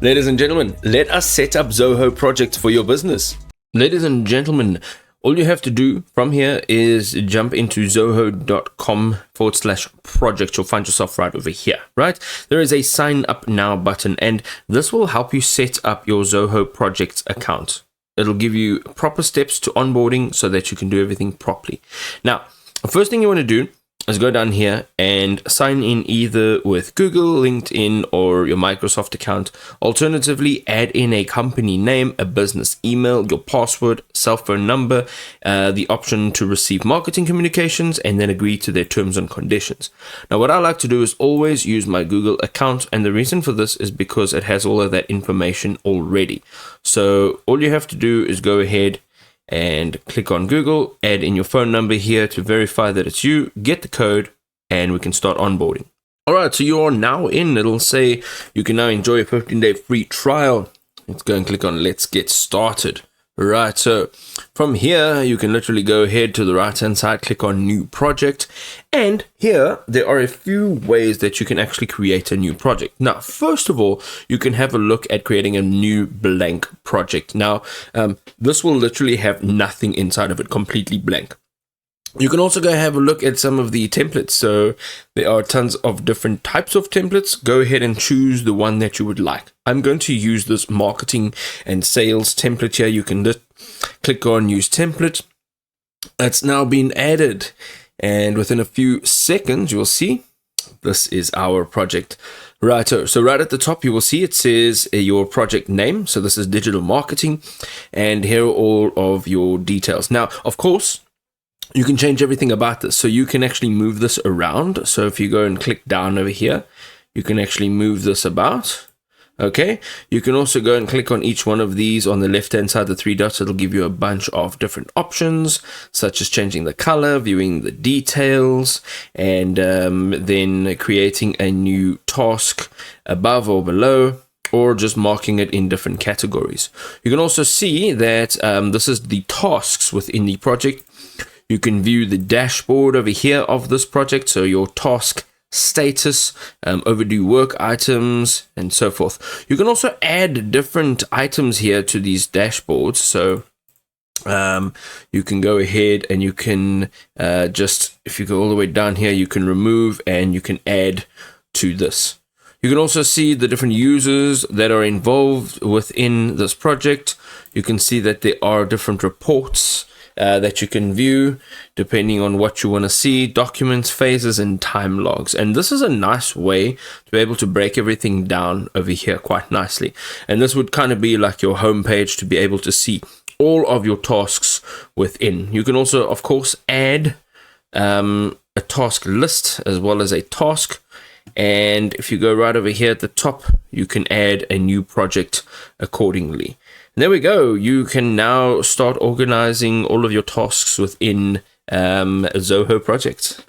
Ladies and gentlemen, let us set up Zoho Projects for your business. Ladies and gentlemen, all you have to do from here is jump into zoho.com/project. You'll find yourself right over here, right? There is a sign up now button, and this will help you set up your Zoho Projects account. It'll give you proper steps to onboarding so that you can do everything properly. Now, the first thing you want to do is go down here and sign in either with Google, LinkedIn, or your Microsoft account. Alternatively, add in a company name, a business email, your password, cell phone number, the option to receive marketing communications, and then agree to their terms and conditions. Now, what I like to do is always use my Google account, and the reason for this is because it has all of that information already. So all you have to do is go ahead and click on Google, add in your phone number here to verify that it's you, get the code, and we can start onboarding. All right, so you are now in. It'll say you can now enjoy a 15-day free trial. Let's go and click on Let's Get Started. Right, so from here, you can literally go ahead to the right-hand side, click on New Project, and here there are a few ways that you can actually create a new project. Now, first of all, you can have a look at creating a new blank project. Now, this will literally have nothing inside of it, completely blank. You can also go have a look at some of the templates. So there are tons of different types of templates. Go ahead and choose the one that you would like. I'm going to use this marketing and sales template here. You can just click on use template. It's now been added. And within a few seconds, you'll see this is our project. Right, so right at the top, you will see it says your project name. So this is digital marketing. And here are all of your details. Now, of course, you can change everything about this. So you can actually move this around. So if you go and click down over here, you can actually move this about. Okay. You can also go and click on each one of these on the left-hand side, the three dots. It'll give you a bunch of different options, such as changing the color, viewing the details, and then creating a new task above or below, or just marking it in different categories. You can also see that this is the tasks within the project. You can view the dashboard over here of this project, so your task status, overdue work items, and so forth. You can also add different items here to these dashboards. So you can go ahead and you can just, if you go all the way down here, you can remove and you can add to this. You can also see the different users that are involved within this project. You can see that there are different reports that you can view depending on what you want to see, documents, phases, and time logs. And this is a nice way to be able to break everything down over here quite nicely. And this would kind of be like your home page to be able to see all of your tasks within. You can also, of course, add a task list as well as a task. And if you go right over here at the top, you can add a new project accordingly. And there we go. You can now start organizing all of your tasks within Zoho Projects.